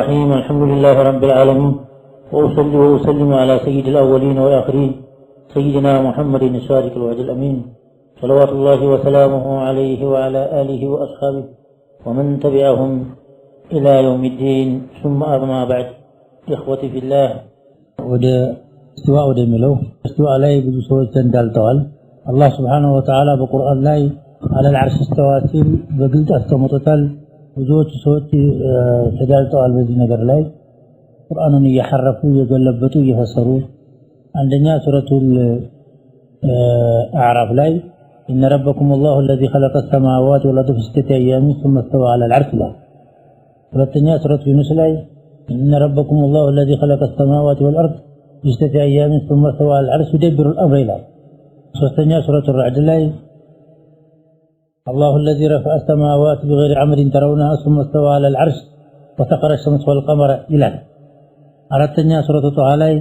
الرحيم. الحمد لله رب العالمين، وأصلي وأسلم على سيد الأولين والآخرين سيدنا محمد الصادق الوعد الأمين، صلوات الله وسلامه عليه وعلى آله وأصحابه ومن تبعهم إلى يوم الدين. ثم أما بعد، إخوتي في الله، ወደ استواء ወደሚለው استواء ላይ ብዙ ሰዎች እንዳልተዋል አላህ Subhanahu Wa Ta'ala በቁርአን ላይ على العرش استوى ሲል በግልጽ አስቀምጦታል። ብዙዎች ሰዎች ተጋልጠዋል በዚህ ነገር ላይ ቁርአኑን እየሐረፉ እየገለበጡ እየፈሰሩ አንደኛ ሱረቱል አዕራፍ ላይ إن ربكم الله الذي خلق السماوات والأرض في 6 أيام ثم استوى على العرش ላይ ሁለተኛ ሱረቱ ዩኑስ ላይ إن ربكم الله الذي خلق السماوات والأرض في 6 أيام ثم استوى على العرش يدبر الأمر ላይ ሶስተኛ ሱረቱ الرعد ላይ الله الذي رفع السماوات بغير عمد ترونها ثم استوى على العرش وسخر الشمس والقمر إلى أردتني سورة طه علي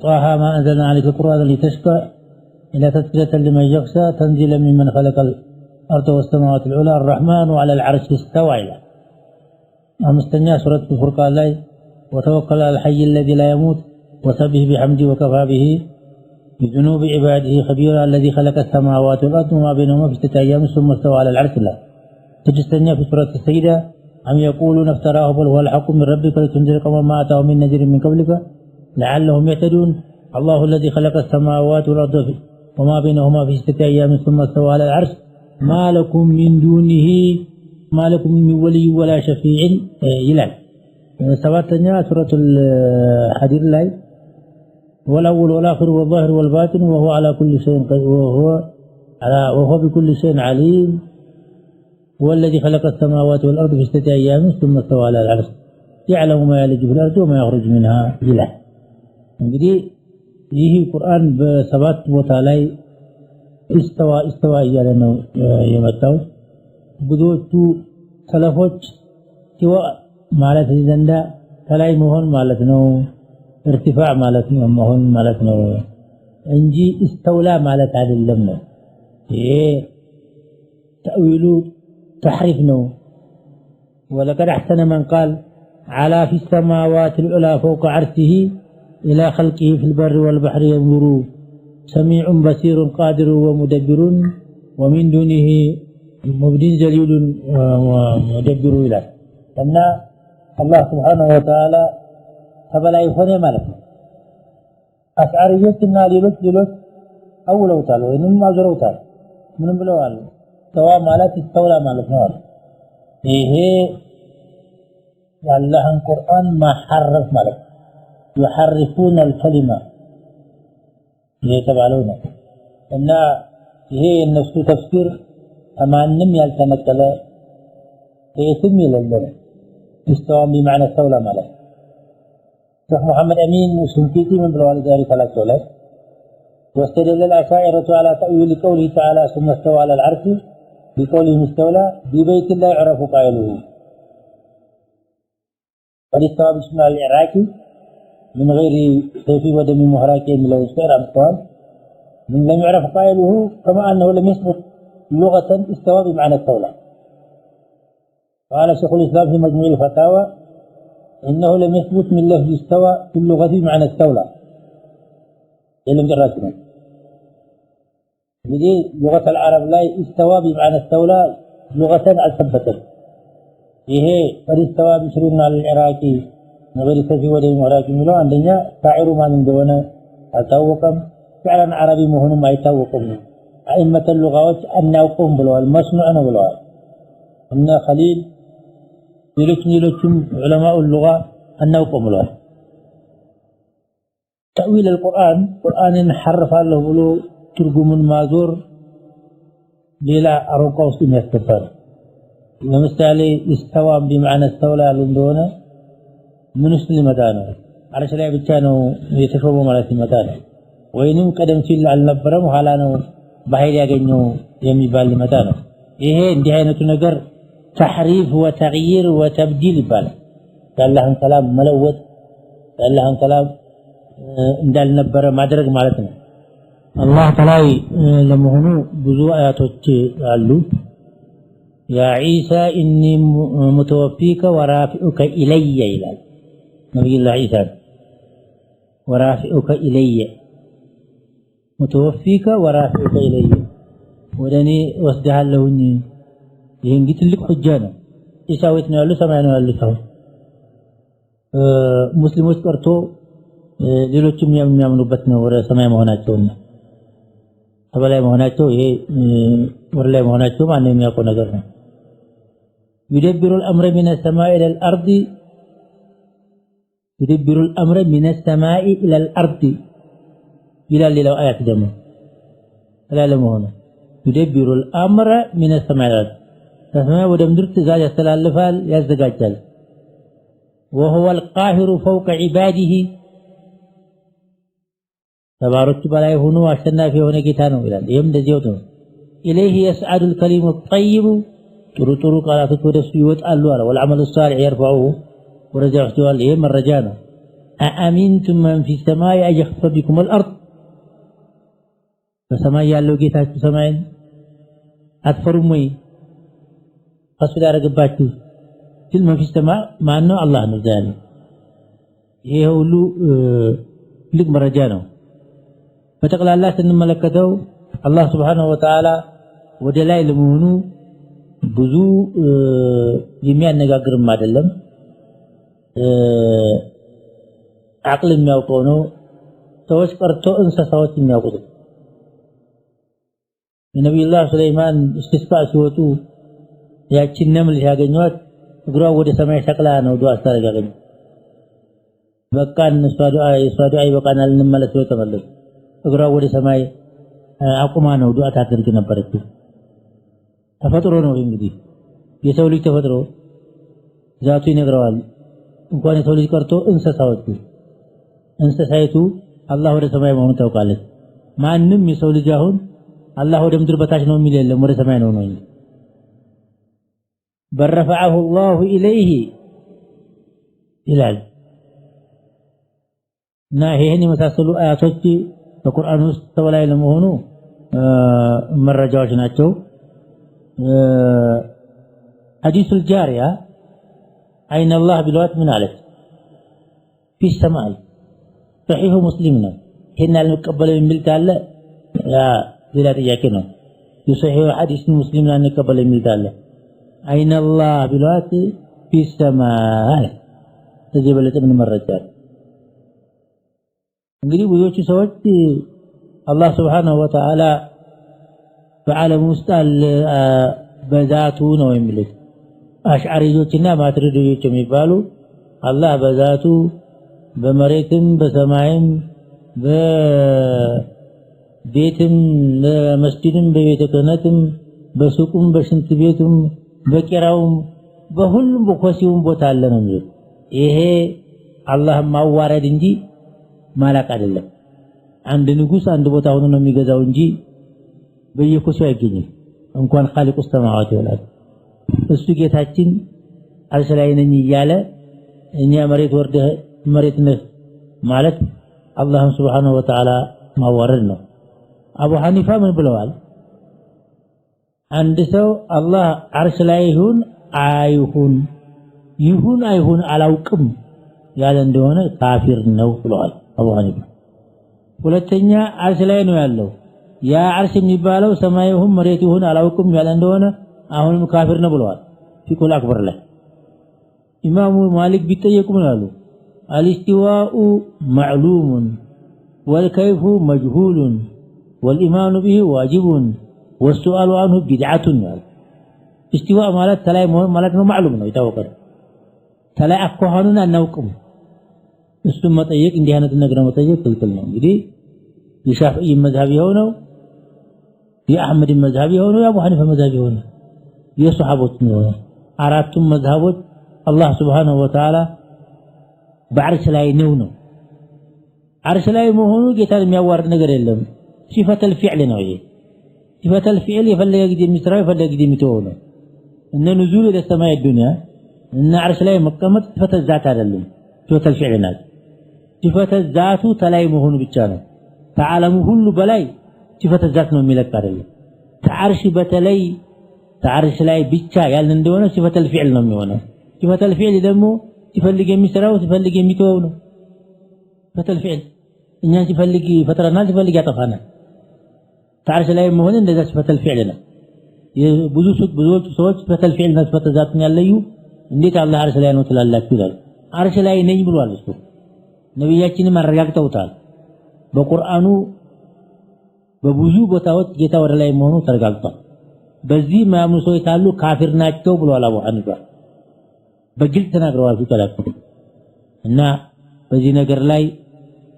طه ما أنزلنا عليك القرآن لتشقى إلى تذكرة لمن يخشى تنزيلا ممن خلق الأرض والسماوات العلى الرحمن وعلى العرش استوى إلى أمستني سورة الفرقان علي وتوكل على الحي الذي لا يموت وسبح بحمده وكفى به بذنوب عباده خبيرا الذي خلق السماوات والأرض وما بينهما في 6 أيام ثم استوى على العرش الله. تجسني في سورة السيدة أم يقولون افتراه بل هو الحق من ربك لتنذر قوما ما أتاهم من نذير من قبلك لعلهم يهتدون. الله الذي خلق السماوات والأرض وما بينهما في 6 أيام ثم استوى على العرش ما لكم من دونه ما لكم من ولي ولا شفيع إلى سبعتنا سورة الحديد الله والأول والآخر والظاهر والباطن وهو على كل شيء وهو بكل شيء عليم. هو الذي خلق السماوات والأرض في 6 أيام ثم استوى على العرش يعلم ما يلج في الأرض وما يخرج منها إلى እንግዲህ ይህ ቁርአን በሰባት ቦታ ላይ استوى እያለ ነው የመጣው። ብዙዎቹ ሰለፎች ሲዋ ማለት ዘንዳ ከላይ መሆን ማለት ነው ارتفاع ማለት ነው መሆን ማለት ነው እንጂ استولى ማለት አይደለም ነው። ይሄ ተأويሉ تحريف ነው። ولقد احسن من قال على في السماوات العلى فوق عرشه الى خلقه في البر والبحر ينظر سميع بصير قادر ومدبر ومن دونه مبدي جليل ومدبر الى ان الله سبحانه وتعالى ተበላይ ሆነ ማለት ነው። አስዓሪዮችና ሌሎች አውለውታል ወይንም አዝረውታል። ምንም ብለዋል ተዋ ማለት ይስተውላ ማለት ነው። ይሄ የአላህን ቁርአን ማሐረፍ ማለት يحرفون الكلمة የተባለው ነው እና ይሄ የነሱ ተፍሲር ማንንም ያልተነቀለ የትም የሌለ استوى بمعنى استولى ማለት شيخ محمد أمين وشنقيطي من بلوان ذلك على السؤال واستدل الأشاعرة على تأويل قوله تعالى ثم استوى على العرش بقوله استولى ببيت لا يعرف قائله فالاستواء باسم العراقي من غير سيف ودم محراك من لو استعر أمثال من لم يعرف قائله كما أنه لم يثبت لغة استوى بمعنى استولى. قال شيخ الإسلام في مجموع الفتاوى إنه لم يثبت من لفظ استوى في اللغة بمعنى استولى. لم جرسنا بدي لغة العرب لا استوى بمعنى استولى لغة أثبتت. إيه فالاستوى بشرنا على العراقي نغير سفي ودي العراقي ملو عندنا شاعر ما من دونه أتوقم فعلا عربي مهون ما يتوقم. أئمة اللغات أن يقوم بالوال مسمع بالوال إن خليل يلكم علماء اللغة أنه قمله تأويل القرآن حرف الله بلو ترجم مازور بلا أروقوس يستفر. مثالي استوى بمعنى استولى لندونه من سلمتانه على شريعة بتشانه يتشوبه على سلمتانه وينم قدم سيل على النبرم حالانه بحيل يجنو يمي بالمتانه. إيه انتهينا نجر تحريف وتغيير وتبديل بال الله كلام ملوث الله كلام እንዳል ነበር ማድረግ ማለት ነው። አላህ ተላይ ለመሆኑ ብዙ አያቶች አሉ። يا عيسى إني متوفيك ورافعك إلي إلى نبي الله عيسى ورافعك إلي متوفيك ورافعك إلي ودني وسدها لهني يهنجي تلك حجانا يساويتنا له سمعنا له سو ሙስሊሞች ቀርቶ ሌሎችም የሚያምኑበት ነው ወደ ሰማይ መሆናቸውና ተበላይ መሆናቸው ይሄ ወደ ላይ መሆናቸው ማንንም የሚያውቀው ነገር ነው يدبر الأمر من السماء إلى الأرض يدبر الأمر من السماء إلى الأرض إلى لو آيات دمو لا لمهنا يدبر الأمر من السماء إلى الأرض فما ودمدر تزاج يستلالفال يزدقاجل وهو القاهر فوق عباده تبارك بلا يهونو አሸናፊ የሆነ ጌታ ነው ይላል ይሄም እንደዚያው ነው إليه يسعد الكلم الطيب ጥሩ ቃላቶች ወደሱ ይወጣሉ አለ والعمل الصالح يرفعه ورجعت ይዋል ይሄ መረጃ ነው أأمنتم من في السماء أن يخسف بكم الأرض በሰማይ ያለው ጌታችሁ ሰማይን አትፈሩም ወይ ፈስል ያረጋባችሁ ሲል من في السماء ማነው አላህ ነው ዛሬ ይሄ ሁሉ ልክ መረጃ ነው በተቀላላ ስንመለከተው አላህ Subhanahu Wa Ta'ala ወደ ላይ ለመሆኑ ብዙ የሚያነጋግርም አይደለም አቅል የሚያውቀው ነው ሰዎች ቀርቶ እንስሳዎች የሚያውቁት የነብዩላህ ሱለይማን እስቲስቃ ሲወጡ ያቺን ነምል ያገኙት እግሯ ወደ ሰማይ ሰቅላ ነው ዱዓ አስተረጋገኝ በቃን ሷዱዓ ይበቃናል እንመለስ ወይ ተመለስ እግሯ ወደ ሰማይ አቁማ ነው ዱዓ ታደርግ ነበረች ተፈጥሮ ነው እንግዲህ የሰው ልጅ ተፈጥሮ ዛቱ ይነግረዋል እንኳን የሰው ልጅ ቀርቶ እንስሳይቱ አላህ ወደ ሰማይ መሆኑን ታውቃለች ማንንም የሰው ልጅ አሁን አላህ ወደ ምድር በታች ነው የሚል የለም ወደ ሰማይ ነው ነው برفعه الله إليه ይላል እና ይሄን የመሳሰሉ አያቶች በቁርአን ውስጥ ተወላይ ለመሆኑ መረጃዎች ናቸው حديث الجارية أين الله بالوقت من عليه في السماء صحيح مسلمنا هنا نقبل من بالتالة يا بلا تجاكنا يصحيح حديث مسلمنا نقبل من بالتالة أين الله بالوقت في السماء تجيب لك من مرجات እንግዲህ ብዙዎች ሰዎች አላህ Subhanahu Wa Ta'ala በዓለም ውስጥ በዛቱ ነው የሚሉት አሽዓሪዮችና ማትሪዲዮች የሚባሉ አላህ በዛቱ በመሬትም በሰማይም በቤትም በመስጂድም በቤተ ክህነትም በሱቁም በሽንት ቤቱም በቂራውም በሁሉም በኮሲውም ቦታ አለ ነው የሚሉት ይሄ አላህ ማዋረድ እንጂ ማላቅ አይደለም አንድ ንጉስ አንድ ቦታ ሆኖ ነው የሚገዛው እንጂ በየኮሲው አይገኝም እንኳን ኻሊቁ ሰማዋት ይላል እሱ ጌታችን አርሽ ላይ ነኝ እያለ እኛ መሬት ወርደ መሬት ነህ ማለት አላህ Subhanahu Wa Ta'ala ማዋረድ ነው አቡ ሐኒፋ ምን ብለዋል አንድ ሰው አላህ አርሽ ላይ ይሁን አይሁን አላውቅም ያለ እንደሆነ ካፊር ነው ብለዋል አቡ ሐኒፋ ሁለተኛ አርሽ ላይ ነው ያለው ያ አርሽ የሚባለው ሰማይ ይሁን መሬት ይሁን አላውቅም ያለ እንደሆነ አሁንም ካፊር ነው ብለዋል ፊቁል አክበር ላይ ኢማሙ ማሊክ ቢጠየቁ ምን አሉ አልኢስቲዋኡ ማዕሉሙን ወልከይፉ መጅሁሉን ወልኢማኑ ቢሂ ዋጅቡን ወሱአሉ አንሁ ቢድዓቱን ያለ ኢስቲዋ ማለት ተላይ መሆን ማለት ነው ማዕሉም ነው ይታወቃል ተላይ አኳኋኑን አናውቅም እሱም መጠየቅ እንዲህ አይነት ነገር መጠየቅ ክልክል ነው እንግዲህ የሻፊዒ መዝሐብ የሆነው የአህመድ መዝሐብ የሆነው የአቡ ሐኒፋ መዝሐብ የሆነው የሱሐቦች ነው አራቱም መዝሐቦች አላህ Subhanahu Wa Ta'ala በአርሽ ላይ ነው አርሽ ላይ መሆኑ ጌታን የሚያዋርድ ነገር የለም ሲፈተል ፊዕል ነው ይሄ ሲፈተል ፊዕል የፈለገ ጊዜ የሚሰራው የፈለገ ጊዜ የሚተወው ነው እነ ኑዙል ወደ ሰማይ ዱንያ እና አርሽ ላይ መቀመጥ ሲፈተል ዛት አይደለም ሲፈተል ፊዕል ነው ሲፈተል ዛቱ ተላይ መሆኑ ብቻ ነው ተዓለሙ ሁሉ በላይ ሲፈተል ዛት ነው የሚለቅ አይደለም ተዓርሽ በተለይ تعرش ላይ ብቻ ያልን እንደሆነ ሲፈተል ፊዕል ነው የሚሆነው ሲፈተል ፊዕል ደግሞ ሲፈልግ የሚሰራው ሲፈልግ የሚተወው ነው ሲፈተል ፊዕል እኛን ሲፈልግ ይፈጥረናል ሲፈልግ ያጠፋናል تعرش ላይ መሆን እንደዛ ሲፈተል ፊዕል ነው ብዙዎች ሰዎች ሲፈተል ፊዕል ነው ሲፈተል ዛትን ያለዩ እንዴት አላህ አርሽ ላይ ነው ትላላችሁ ይላል አርሽ ላይ ነኝ ብሏል እሱ ነብያችንም አረጋግጠውታል በቁርአኑ በብዙ ቦታዎች ጌታ ወደ ላይ መሆኑ ተረጋግጧል በዚህ ማያምኑ ሰዎች ካሉ ካፊር ናቸው ብሏል አቡ ሐኒፋ በግልጽ ተናግረዋል ይተላኩ እና በዚህ ነገር ላይ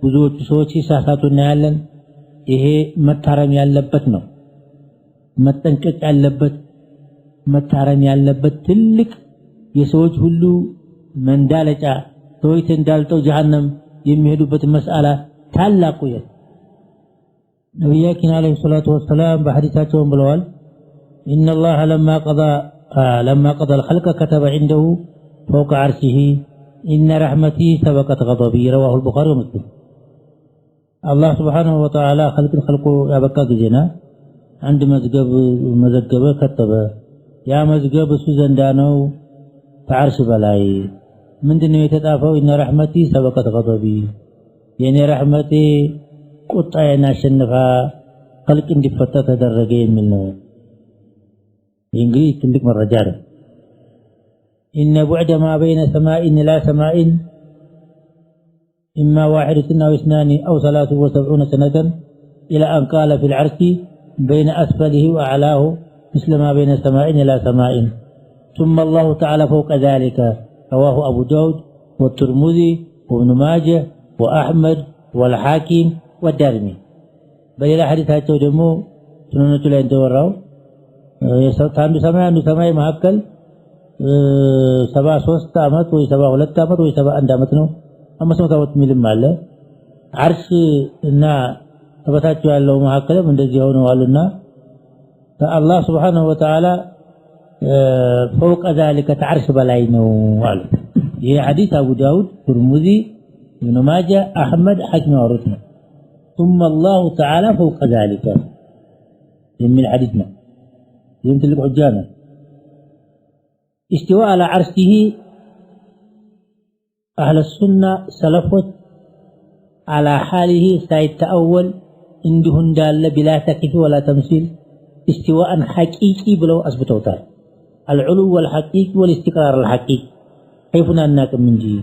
ብዙዎቹ ሰዎች ሲሳሳቱና ያለን ይሄ መታረም ያለበት ነው መጠንቀቅ ያለበት መታረም ያለበት ትልቅ የሰዎች ሁሉ መንዳለጫ ሰዎች እንዳልጠው ጀሃነም የሚሄዱበት መስአላ ታላቁ ነው ነብያችን አለይሂ ሰላቱ ወሰለም በሐዲሳቸው ብለዋል ان الله لما قضى الخلق كتب عنده فوق عرشه ان رحمتي سبقت غضبي رواه البخاري ومسلم الله سبحانه وتعالى خلقه ያበቃ ጊዜና አንድ መዝገበ ከተበ ያ መዝገብ እሱ ዘንዳ ነው ከዓርሽ በላይ ምንድነው የተጻፈው ان رحمتي سبقت غضبي የኔ ረህመቴ ቁጣዬን አሸንፋ خلق እንዲፈታ ተደረገ የሚል ነው እንግዲህ ትልቅ መረጃ ነው ان بعد ما بين سماء الى سماء اما واحدة او اثنان او 73 سنة الى ان قال في العرش بين اسفله واعلاه مثل ما بين سماء الى سماء ثم الله تعالى فوق ذلك رواه ابو داود والترمذي وابن ماجه واحمد والحاكم والدارمي በሌላ ሐዲሳቸው ደግሞ ሱነኖቹ ላይ እንደወራው አንዱ ሰማይ መካከል 73 አመት ወይ 72 አመት ወይ 71 አመት ነው 500 አመት ሚልም አለ አርሽ እና ተበታቸው ያለው መካከልም እንደዚህ ሆነዋልና አላህ Subhanahu Wa Ta'ala فوق ذلك تعرش በላይ ነው አለ ይሄ ሐዲስ አቡ ዳውድ ትርሙዚ ኢብኑ ማጃ አህመድ ሐኪም ወሩት ነው ثم الله تعالى فوق ذلك من حديثنا ينتل الحجانة استواء على عرشه أهل السنة سلفت على حاله سيتأول عندهم دال بلا تكيف ولا تمثيل استواء حقيقي بلو أثبتوتال العلو والحقيقي والاستقرار الحقيقي كيف نأناك من جي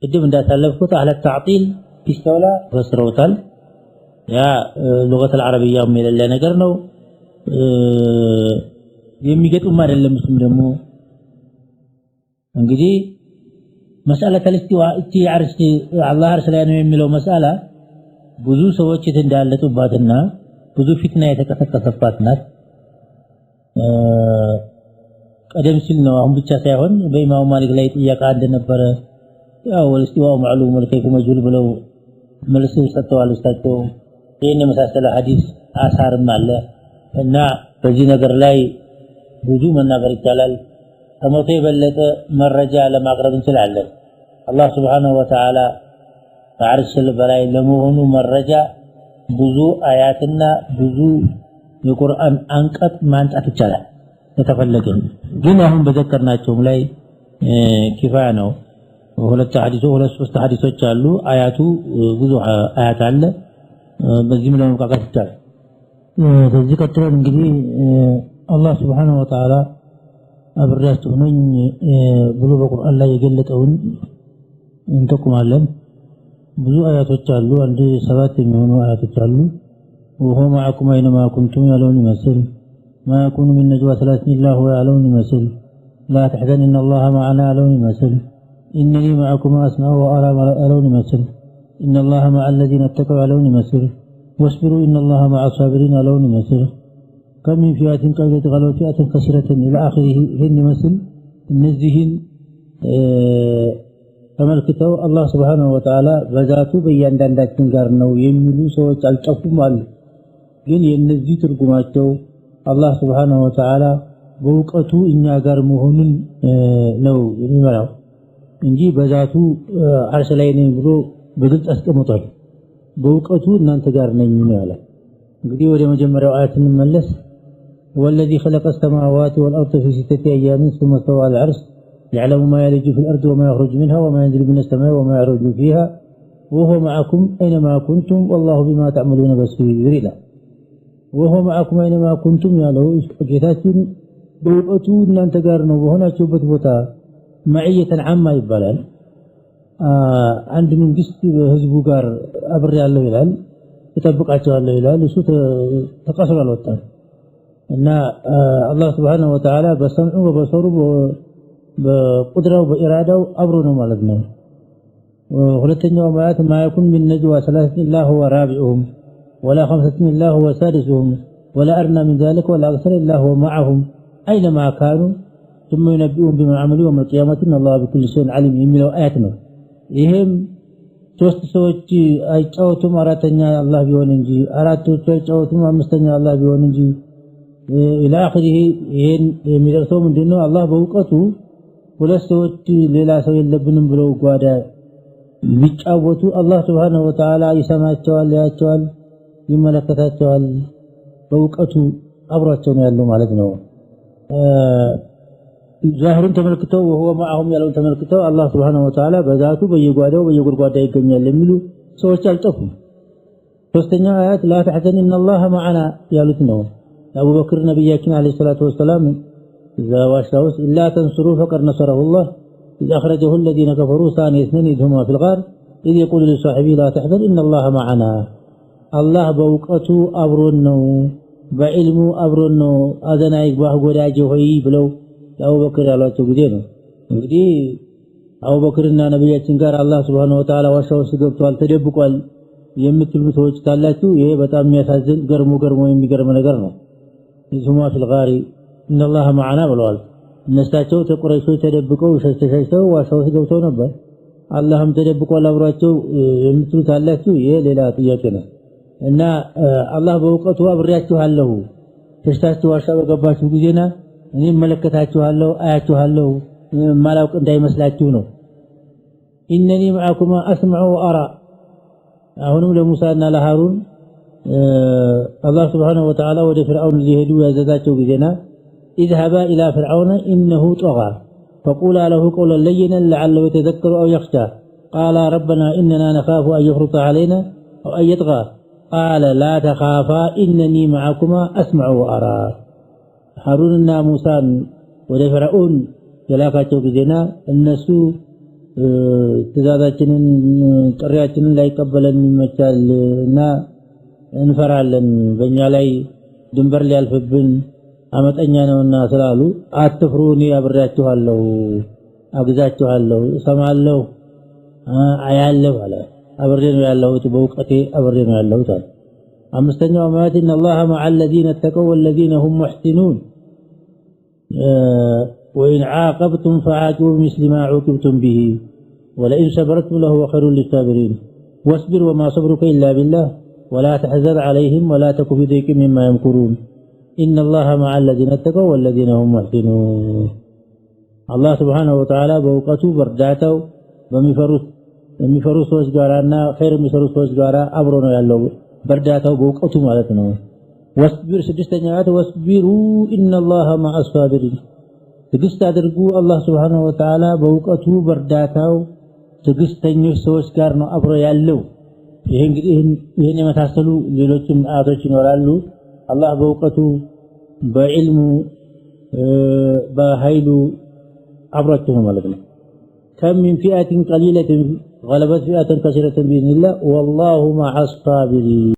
قدم دا سلفت أهل التعطيل استولى فسروتال يا لغة العربية من اللي نقرنو የሚገጥም አይደለም እሱም ደግሞ እንግዲህ መስአለተ الاستواء እቲ አርሽ አላህ አርሽ ላይ ነው የሚለው መስአላ ብዙ ሰዎች እንዳለጡባትና ብዙ ፊትና የተከሰከሰባት ናት ቀደም ሲል ነው አሁን ብቻ ሳይሆን በኢማሙ ማሊክ ላይ ጥያቄ እንደነበረ ያው الاستواء معلوم والكيف مجهول ብለው መልስ ሰጥተዋል እሳቸው ይሄን የመሳሰለ ሐዲስ አሳርም አለ እና በዚህ ነገር ላይ ብዙ መናገር ይቻላል ከመቶ የበለጠ መረጃ ለማቅረብ እንችላለን አላህ Subhanahu Wa Ta'ala በአርሽ በላይ ለመሆኑ መረጃ ብዙ አያትና ብዙ የቁርአን አንቀጽ ማንጣት ይቻላል የተፈለገ ግን አሁን በዘከርናቸው ላይ ኪፋያ ነው ሁለት ሶስት ሐዲሶች አሉ አያቱ ብዙ አያት አለ በዚህም ለመቃቀስ ይቻላል በዚህ ቀጥሎ እንግዲህ አላህ Subhanahu Wa Ta'ala አብራችሁ ነኝ ብሎ በቁርአን ላይ የገለጠውን እንተቁማለን ብዙ አያቶች አሉ አንድ 7 የሚሆኑ አያቶች አሉ وهو معكم اينما كنتم يعلون يمثل ما يكون من نجوى ثلاث الا هو يعلون يمثل لا تحزن ان الله معنا يعلون يمثل انني معكم اسمع وارى يعلون يمثل ان الله مع الذين اتقوا يعلون يمثل واصبروا ان الله مع الصابرين يعلون يمثل كم من فئة قلت غلبت فئة كثيرة إلى آخره هن مثل النزهن ተመልክተው አላህ Subhanahu Wa Ta'ala በዛቱ በእያንዳንዳችን ጋር ነው የሚሉ ሰዎች አልጠፉም አሉ ግን የነዚህ ትርጉማቸው አላህ Subhanahu Wa Ta'ala በእውቀቱ እኛ ጋር መሆኑን ነው የሚመራው እንጂ በዛቱ አርሽ ላይ ነኝ ብሎ በግልጽ አስቀምጧል በእውቀቱ እናንተ ጋር ነኝ ነው ያለው እንግዲህ ወደ መጀመሪያው አያት እንመለስ والذي خلق السماوات والأرض في 6 أيام ثم استوى على العرش يعلم ما يلج في الأرض وما يخرج منها وما ينزل من السماء وما يعرج فيها وهو معكم أينما كنتم والله بما تعملون بصير. وهو معكم أينما كنتم ያለው ጌታችን በውቀቱ እናንተ ጋር ነው በሆናችሁበት ቦታ ማዕየተን ዓማ ይባላል። አንድ መንግስት በህዝቡ ጋር አብሬ ያለው ይላል ተጠብቃቸዋለሁ ይላል። እሱ ተቀስሮ አልወጣም እና አላህ Subhanahu Wa Ta'ala በሰምዑ በበሰሩ በቁድራው በኢራዳው አብሮ ነው ማለት ነው። ሁለተኛው ማለት ማይኩን من نجوى ثلاثة إلا هو رابعهم ولا خمسة إلا هو سادسهم ولا أدنى من ذلك ولا أكثر إلا هو معهم أينما كانوا ثم ينبئهم بما عملوا يوم القيامة إن الله بكل شيء عليم የሚለው አያት ነው። ይሄም ሶስት ሰዎች አይጫወቱም አራተኛ አላህ ቢሆን እንጂ አራቶች አይጫወቱም አምስተኛ አላህ ቢሆን እንጂ ኢላ አኺሪህ ይሄን የሚደርሰው ምንድነው አላህ በእውቀቱ ሁለት ሰዎች ሌላ ሰው የለብንም ብለው ጓዳ ቢጫወቱ አላህ Subhanahu Wa Ta'ala ይሰማቸዋል ያያቸዋል ይመለከታቸዋል በእውቀቱ አብሯቸው ነው ያለው ማለት ነው። ዛህሩን ተመልክተው وهو معهم ያለውን ተመልክተው አላህ Subhanahu Wa Ta'ala በዛቱ በየጓዳው በየጉርጓዳው ይገኛል የሚሉ ሰዎች አልጠፉም። ሶስተኛው አያት لا تحزن إن الله معنا ያሉት ነው። አቡ በክር ነብያችን አለይሂ ሰላቱ ወሰለም إذا واشاوس إلا تنصروا فقد نصره الله إذ أخرجه الذين كفروا ثاني اثنين إذ هما في الغار إذ يقول لصاحبه لا تحزن إن الله معنا الله በእውቀቱ አብሮን ነው በዕልሙ አብሮን ነው አዘና ይግባህ ጎዳጄ ሆይ ብለው አቡበክር ያሏቸው ጊዜ ነው። እንግዲህ አቡበክርና ነብያችን ጋር አላህ Subhanahu Wa Ta'ala ዋሻው ውስጥ ገብቷል ተደብቋል የምትሉ ሰዎች ታላችሁ ይሄ በጣም የሚያሳዝን ገርሞ የሚገርም ነገር ነው። ይዙማ ፊል ጋሪ إن الله معنا ብለዋል። እነሳቸው ተቁረይሾች ተደብቀው ሸሽተው ዋሻው ውስጥ ገብተው ነበር። አላህም ተደብቋል አብሯቸው የምትሉ ታላችሁ ይሄ ሌላ ጥያቄ ነው። እና አላህ በእውቀቱ አብሬያችኋለሁ ሸሽታችሁ ዋሻ በገባችሁ ጊዜና እኔ መለከታችኋለሁ አያችኋለሁ ማላውቅ እንዳይመስላችሁ ነው። ኢነኒ ማዕኩማ አስመዑ ወአራ አሁንም ለሙሳና ለሃሩን አላህ Subhanahu Wa Ta'ala ወደ ፍርዓውን ሊሄዱ ያዘዛቸው ጊዜና اذهبا الى فرعون انه طغى فقولا له قولا لينا لعله يتذكر او يخشى قال ربنا اننا نخاف ان يفرط علينا او ان يطغى قال لا تخافا انني معكما اسمع وارى ሃሩንና ሙሳን ወደ ፈርዖን የላካቸው ጊዜና እነሱ ትእዛዛችንን ጥሪያችንን ላይቀበለን ይመቻልና እንፈራለን በእኛ ላይ ድንበር ሊያልፍብን አመጠኛ ነውና ስላሉ አትፍሩኒ አብሬያችኋለሁ አግዛችኋለሁ እሰማለሁ አያለሁ አለ አብሬ ነው ያለሁት በእውቀቴ አብሬ ነው ያለሁት አለ። አምስተኛው ማለት إن الله مع الذين اتقوا والذين هم محسنون وإن عاقبتم فعاقبوا بمثل ما عوقبتم به ولئن صبرتم لهو خير للصابرين واصبر وما صبرك إلا بالله ولا تحزن عليهم ولا تك في ضيق مما يمكرون إن الله مع الذين اتقوا والذين هم محسنون الله سبحانه وتعالى በእውቀቱ በርዳታው በሚፈሩት ሰዎች ጋራና ኸይር የሚሰሩ ሰዎች ጋራ አብሮ ነው ያለው በርዳታው በእውቀቱ ማለት ነው። ወስቢር ስድስተኛ አያት ወስቢሩ ኢነላሃ መዐ አስሳቢሪን ትግስት አድርጉ አላህ Subhanahu Wa Ta'ala በእውቀቱ በርዳታው ትግስተኞች ሰዎች ጋር ነው አብሮ ያለው። ይሄ እንግዲህ ይሄን የመሳሰሉ ሌሎችም አያቶች ይኖራሉ። አላህ በእውቀቱ በዕልሙ በኃይሉ አብሯቸው ነው ማለት ነው። كم من فئة قليلة غلبت فئة كثيرة بإذن الله والله مع الصابرين